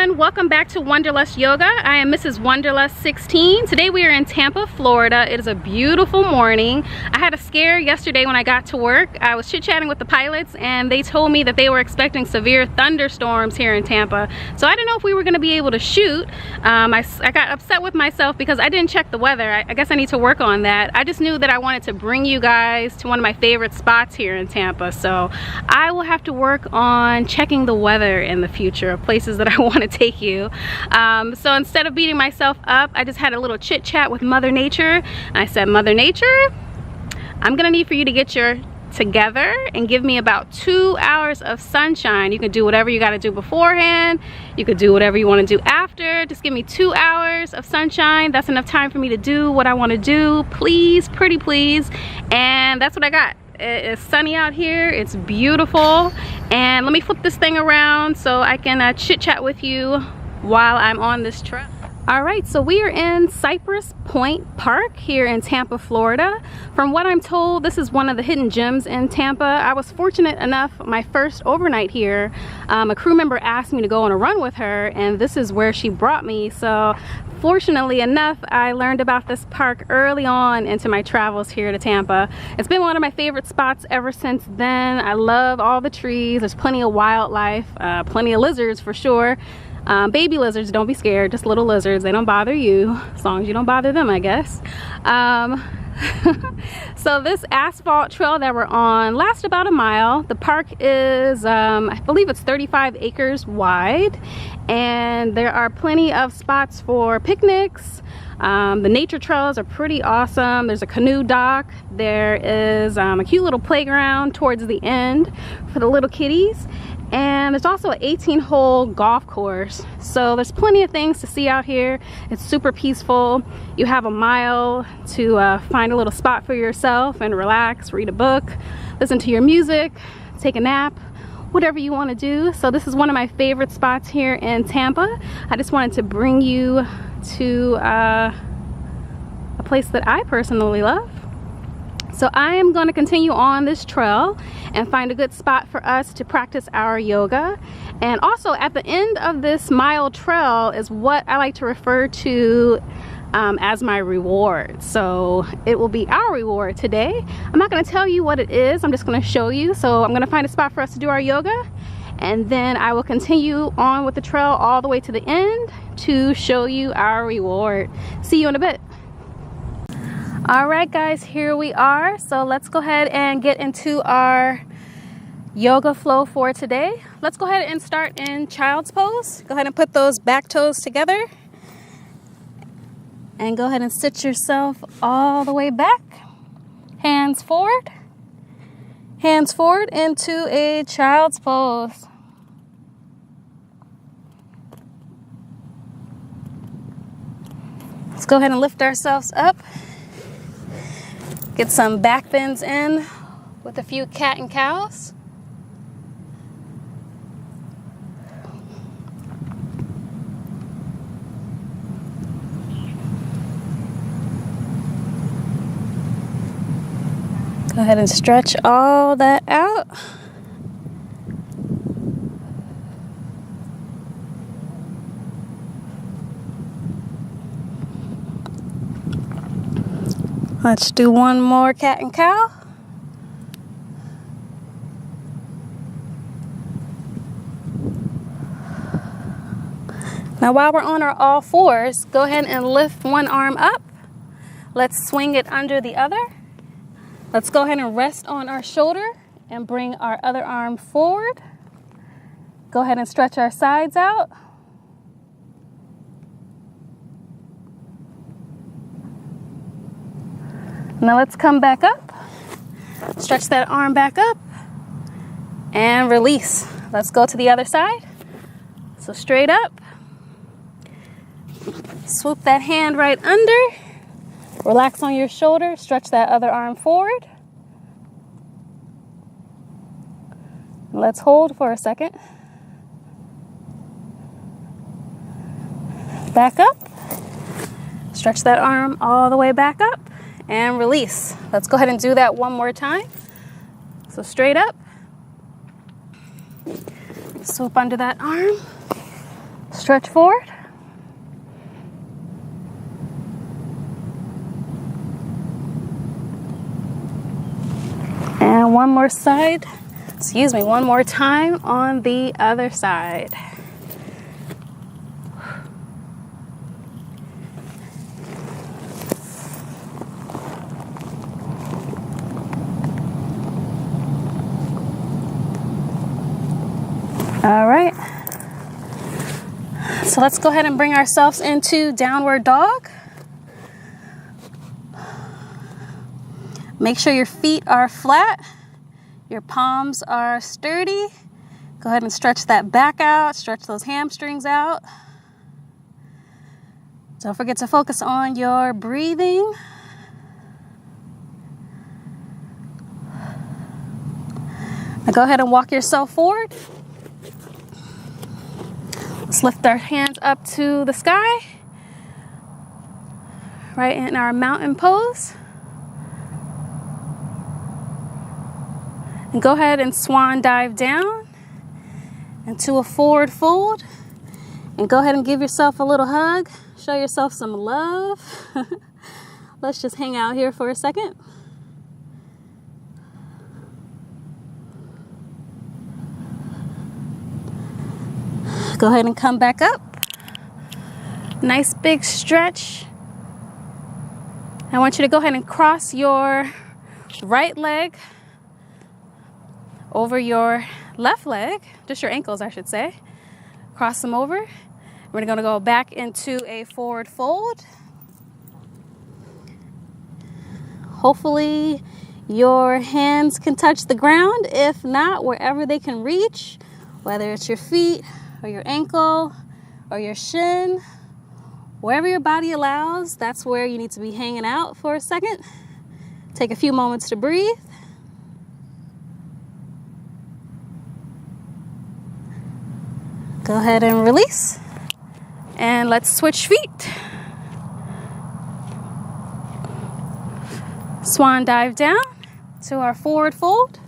everyone, welcome back to Wanderlust Yoga. I am Mrs. Wanderlust 16. Today we are in Tampa, Florida. It is a beautiful morning. I had a scare yesterday when I got to work. I was chit-chatting with the pilots and they told me that they were expecting severe thunderstorms here in Tampa. So I didn't know if we were going to be able to shoot. I got upset with myself because I didn't check the weather. I guess I need to work on that. I just knew that I wanted to bring you guys to one of my favorite spots here in Tampa. So I will have to work on checking the weather in the future of places that I want to take you. So instead of beating myself up, I just had a little chit chat with Mother Nature. I said, Mother Nature, I'm gonna need for you to get your together and give me about 2 hours of sunshine. You can do whatever you got to do beforehand. You could do whatever you want to do after. Just give me 2 hours of sunshine. That's enough time for me to do what I want to do. Please, pretty please. And that's what I got. It's sunny out here, it's beautiful, and let me flip this thing around so I can chit chat with you while I'm on this trip. Alright, so we are in Cypress Point Park here in Tampa, Florida. From what I'm told, this is one of the hidden gems in Tampa. I was fortunate enough, my first overnight here, a crew member asked me to go on a run with her, and this is where she brought me. So fortunately enough, I learned about this park early on into my travels here to Tampa. It's been one of my favorite spots ever since then. I love all the trees. There's plenty of wildlife, plenty of lizards for sure. Baby lizards, don't be scared, just little lizards. They don't bother you as long as you don't bother them, I guess. So this asphalt trail that we're on lasts about a mile. The park is I believe it's 35 acres wide, and there are plenty of spots for picnics. The nature trails are pretty awesome. There's a canoe dock. There is a cute little playground towards the end for the little kitties. And there's also an 18-hole golf course. So there's plenty of things to see out here. It's super peaceful. You have a mile to find a little spot for yourself and relax, read a book, listen to your music, take a nap, whatever you want to do. So this is one of my favorite spots here in Tampa. I just wanted to bring you to a place that I personally love. So I am going to continue on this trail and find a good spot for us to practice our yoga. And also at the end of this mile trail is what I like to refer to as my reward. So it will be our reward today. I'm not going to tell you what it is. I'm just going to show you. So I'm going to find a spot for us to do our yoga, and then I will continue on with the trail all the way to the end to show you our reward. See you in a bit. Alright guys, here we are. So let's go ahead and get into our yoga flow for today. Let's go ahead and start in child's pose. Go ahead and put those back toes together. And go ahead and sit yourself all the way back. Hands forward. Hands forward into a child's pose. Let's go ahead and lift ourselves up. Get some back bends in with a few cat and cows. Go ahead and stretch all that out. Let's do one more cat and cow. Now while we're on our all fours, go ahead and lift one arm up. Let's swing it under the other. Let's go ahead and rest on our shoulder and bring our other arm forward. Go ahead and stretch our sides out. Now let's come back up, stretch that arm back up, and release. Let's go to the other side. So straight up, swoop that hand right under, relax on your shoulder, stretch that other arm forward. Let's hold for a second. Back up, stretch that arm all the way back up. And release. Let's go ahead and do that one more time. So straight up, swoop under that arm, Stretch forward. And one more side, excuse me, one more time on the other side. All right, so let's go ahead and bring ourselves into downward dog. Make sure your feet are flat, your palms are sturdy. Go ahead and stretch that back out, stretch those hamstrings out. Don't forget to focus on your breathing. Now go ahead and walk yourself forward. Let's lift our hands up to the sky, right in our mountain pose. And go ahead and swan dive down into a forward fold. And go ahead and give yourself a little hug. Show yourself some love. Let's just hang out here for a second. Go ahead and come back up. Nice big stretch. I want you to go ahead and cross your right leg over your left leg, just your ankles, I should say. Cross them over. We're going to go back into a forward fold. Hopefully your hands can touch the ground. If not, wherever they can reach, whether it's your feet or your ankle or your shin, wherever your body allows, that's where you need to be hanging out for a second. Take a few moments to breathe. Go ahead and release. And let's switch feet. Swan dive down to our forward fold.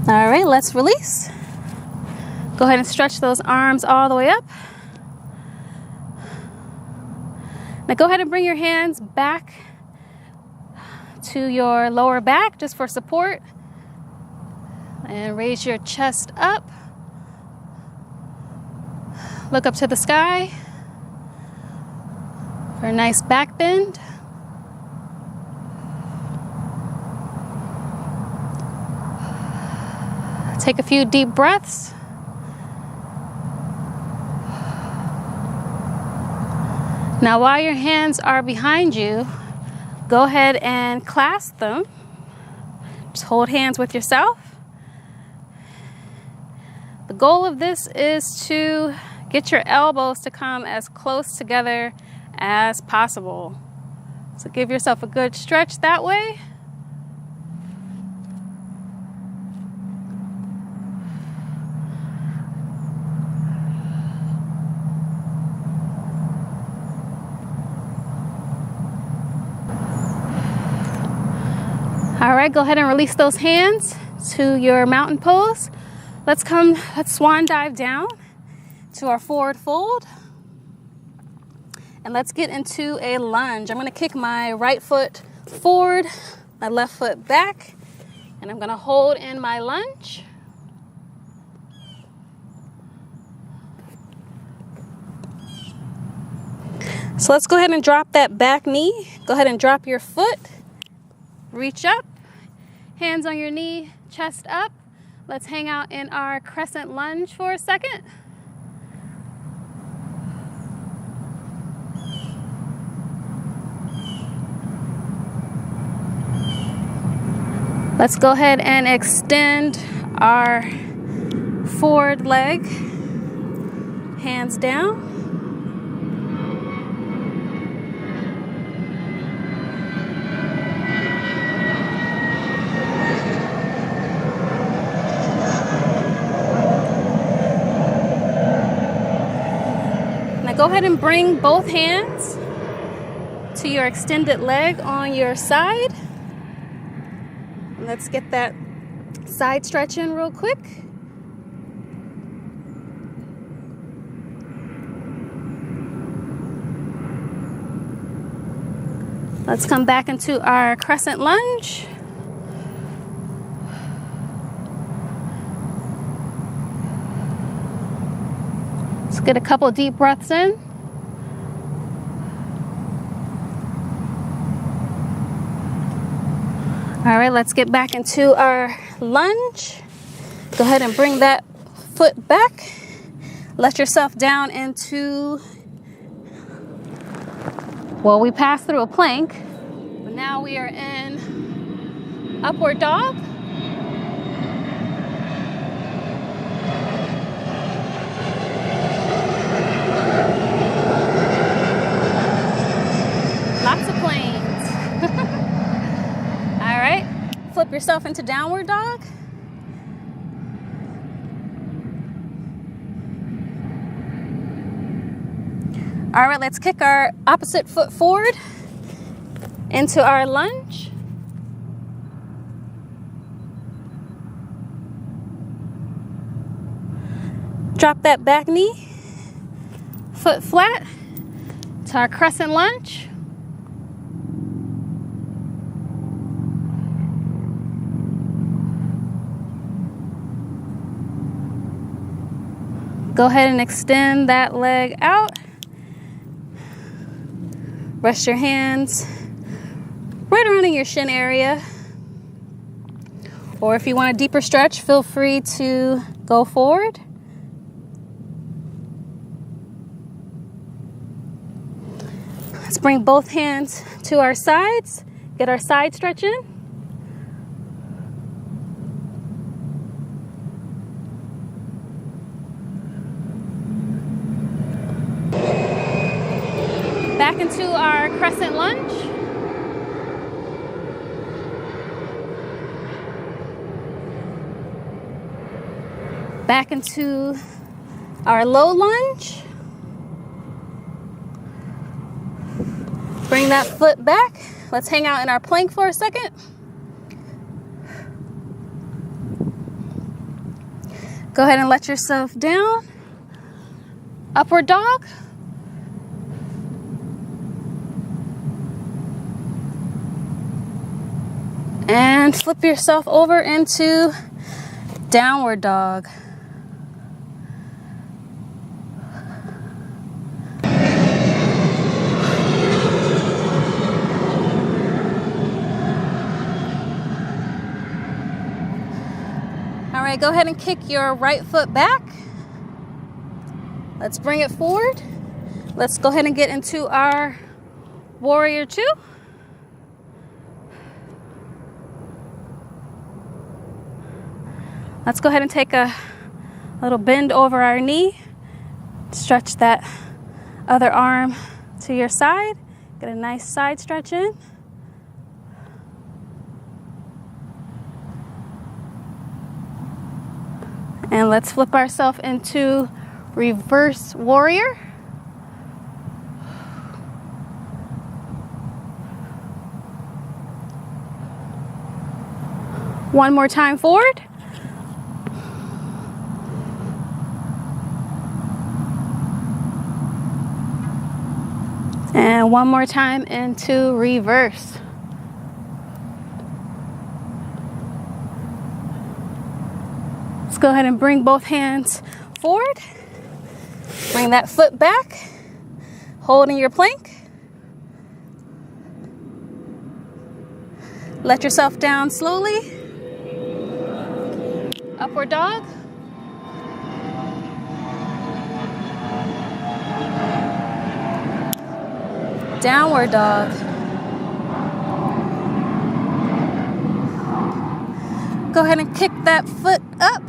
All right, let's release. Go ahead and stretch those arms all the way up. Now go ahead and bring your hands back to your lower back just for support. And raise your chest up. Look up to the sky for a nice back bend. Take a few deep breaths. Now, while your hands are behind you, go ahead and clasp them. Just hold hands with yourself. The goal of this is to get your elbows to come as close together as possible. So give yourself a good stretch that way. All right, go ahead and release those hands to your mountain pose. Let's swan dive down to our forward fold. And let's get into a lunge. I'm gonna kick my right foot forward, my left foot back, and I'm gonna hold in my lunge. So let's go ahead and drop that back knee. Go ahead and drop your foot. Reach up, hands on your knee, chest up. Let's hang out in our crescent lunge for a second. Let's go ahead and extend our forward leg, hands down. Go ahead and bring both hands to into your extended leg on your side. Let's get that side stretch in real quick. Let's come back into our crescent lunge. Let's get a couple deep breaths in. All right, let's get back into our lunge. Go ahead and bring that foot back. Let yourself down into, well, we passed through a plank, but now we are in upward dog. Lots of planes. All right, flip yourself into downward dog. All right, let's kick our opposite foot forward into our lunge. Drop that back knee, foot flat to our crescent lunge. Go ahead and extend that leg out. Rest your hands right around in your shin area. Or if you want a deeper stretch, feel free to go forward. Let's bring both hands to our sides. Get our side stretch in. Back into our crescent lunge. Back into our low lunge. Bring that foot back. Let's hang out in our plank for a second. Go ahead and let yourself down. Upward dog. And flip yourself over into downward dog. All right, go ahead and kick your right foot back. Let's bring it forward. Let's go ahead and get into our warrior two. Let's go ahead and take a little bend over our knee. Stretch that other arm to your side. Get a nice side stretch in. And let's flip ourselves into reverse warrior. One more time forward. And one more time into reverse. Let's go ahead and bring both hands forward. Bring that foot back. Holding your plank. Let yourself down slowly. Upward dog. Downward dog. Go ahead and kick that foot up.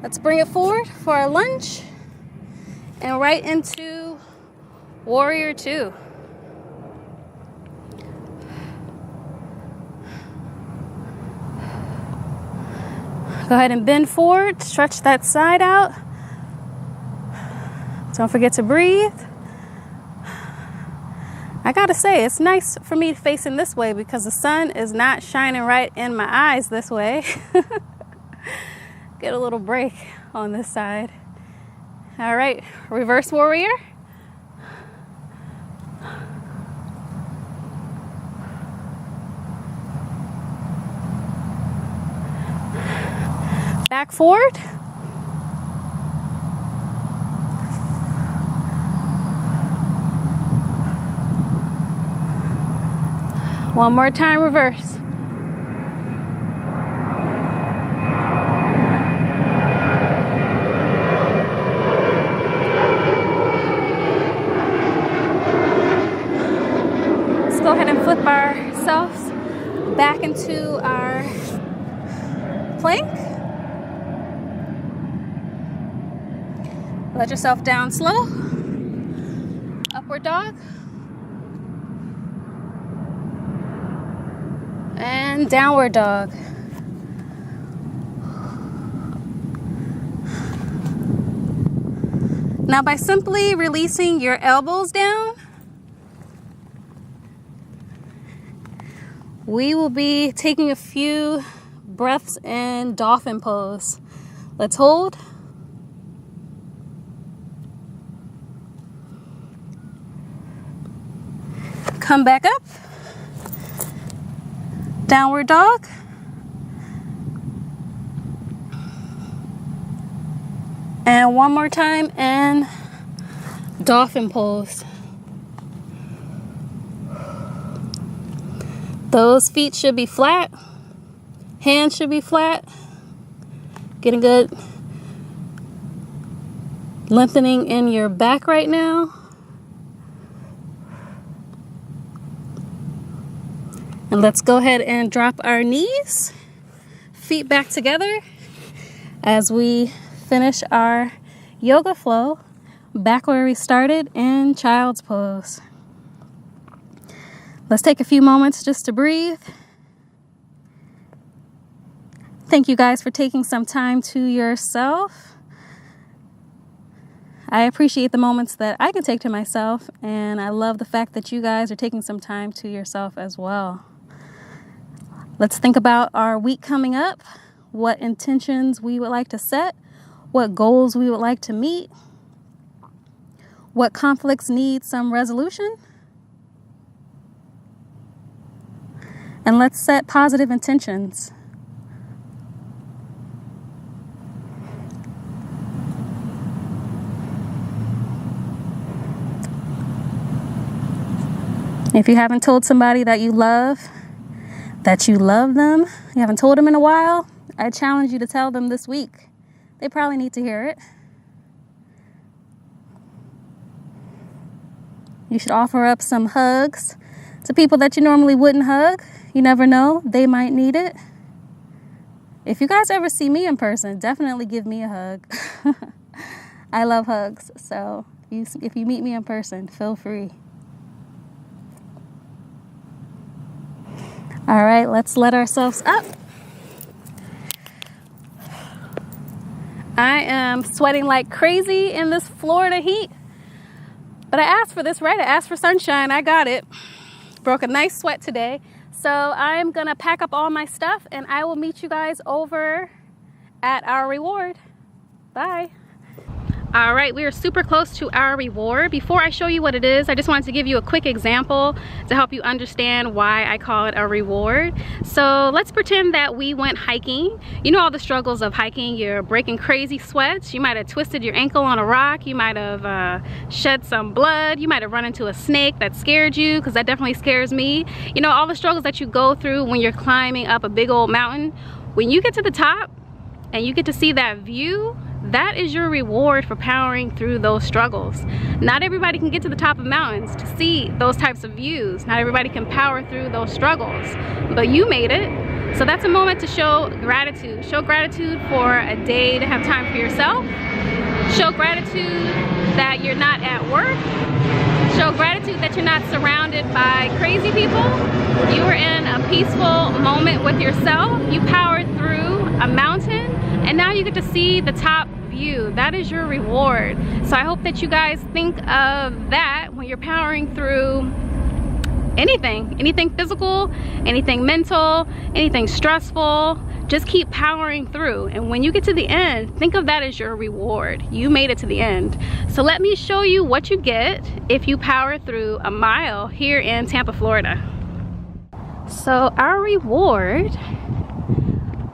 Let's bring it forward for our lunge and right into warrior two. Go ahead and bend forward, stretch that side out. Don't forget to breathe. I gotta say, it's nice for me facing this way because the sun is not shining right in my eyes this way. Get a little break on this side. All right, reverse warrior. Back forward. One more time, reverse. Let's go ahead and flip ourselves back into our plank. Let yourself down slow. Upward dog. And downward dog. Now, by simply releasing your elbows down, we will be taking a few breaths in dolphin pose. Let's hold. Come back up. Downward dog. And one more time in dolphin pose. Those feet should be flat. Hands should be flat. Getting good lengthening in your back right now. And let's go ahead and drop our knees, feet back together as we finish our yoga flow back where we started in child's pose. Let's take a few moments just to breathe. Thank you guys for taking some time to yourself. I appreciate the moments that I can take to myself, and I love the fact that you guys are taking some time to yourself as well. Let's think about our week coming up, what intentions we would like to set, what goals we would like to meet, what conflicts need some resolution. And let's set positive intentions. If you haven't told somebody that you love them, you haven't told them in a while, I challenge you to tell them this week. They probably need to hear it. You should offer up some hugs to people that you normally wouldn't hug. You never know, they might need it. If you guys ever see me in person, definitely give me a hug. I love hugs, so if you meet me in person, feel free. All right, let's let ourselves up. I am sweating like crazy in this Florida heat, but I asked for this, right? I asked for sunshine. I got it. Broke a nice sweat today. So I'm gonna pack up all my stuff and I will meet you guys over at our reward. Bye. All right, we are super close to our reward. Before I show you what it is, I just wanted to give you a quick example to help you understand why I call it a reward. So let's pretend that we went hiking. You know all the struggles of hiking. You're breaking crazy sweats. You might have twisted your ankle on a rock. You might have shed some blood. You might have run into a snake that scared you, because that definitely scares me. You know, all the struggles that you go through when you're climbing up a big old mountain. When you get to the top and you get to see that view, that is your reward for powering through those struggles. Not everybody can get to the top of mountains to see those types of views. Not everybody can power through those struggles, but you made it. So that's a moment to show gratitude. Show gratitude for a day to have time for yourself. Show gratitude that you're not at work. Show gratitude that you're not surrounded by crazy people. You were in a peaceful moment with yourself. You powered through a mountain, and now you get to see the top view. That is your reward. So I hope that you guys think of that when you're powering through anything physical, anything mental, anything stressful. Just keep powering through, and when you get to the end, think of that as your reward. You made it to the end. So let me show you what you get if you power through a mile here in Tampa, Florida. So our reward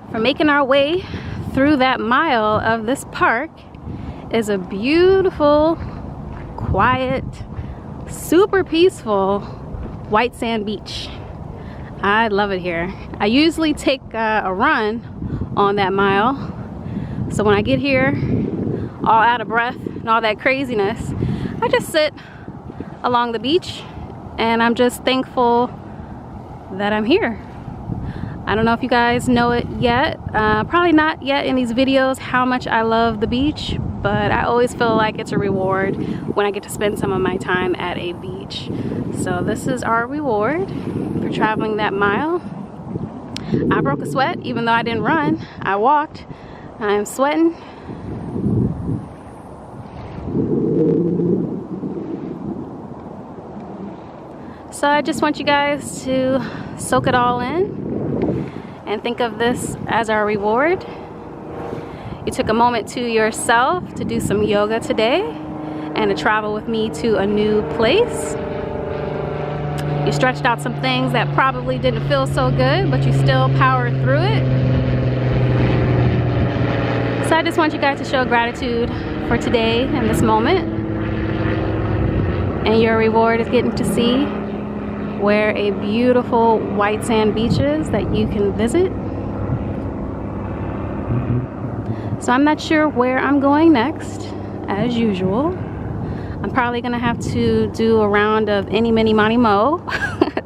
for making our way through that mile of this park is a beautiful, quiet, super peaceful white sand beach. I love it here. I usually take a run on that mile, so when I get here all out of breath and all that craziness, I just sit along the beach and I'm just thankful that I'm here. I don't know if you guys know it yet, probably not yet in these videos, how much I love the beach, but I always feel like it's a reward when I get to spend some of my time at a beach. So this is our reward for traveling that mile. I broke a sweat even though I didn't run. I walked. I'm sweating. So I just want you guys to soak it all in and think of this as our reward. You took a moment to yourself to do some yoga today and to travel with me to a new place. You stretched out some things that probably didn't feel so good, but you still powered through it. So I just want you guys to show gratitude for today and this moment. And your reward is getting to see where a beautiful white sand beach is that you can visit. So I'm not sure where I'm going next, as usual. I'm probably gonna have to do a round of any, mini, money, mo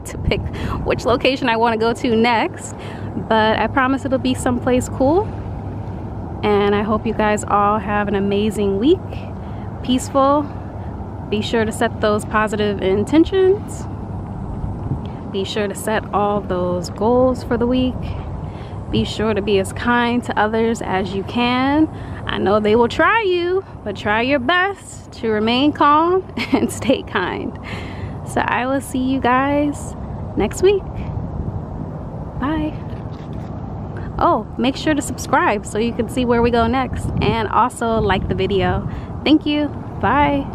to pick which location I wanna go to next. But I promise it'll be someplace cool. And I hope you guys all have an amazing week, peaceful. Be sure to set those positive intentions. Be sure to set all those goals for the week. Be sure to be as kind to others as you can. I know they will try you, but try your best to remain calm and stay kind. So I will see you guys next week. Bye. Oh, make sure to subscribe so you can see where we go next, and also like the video. Thank you. Bye.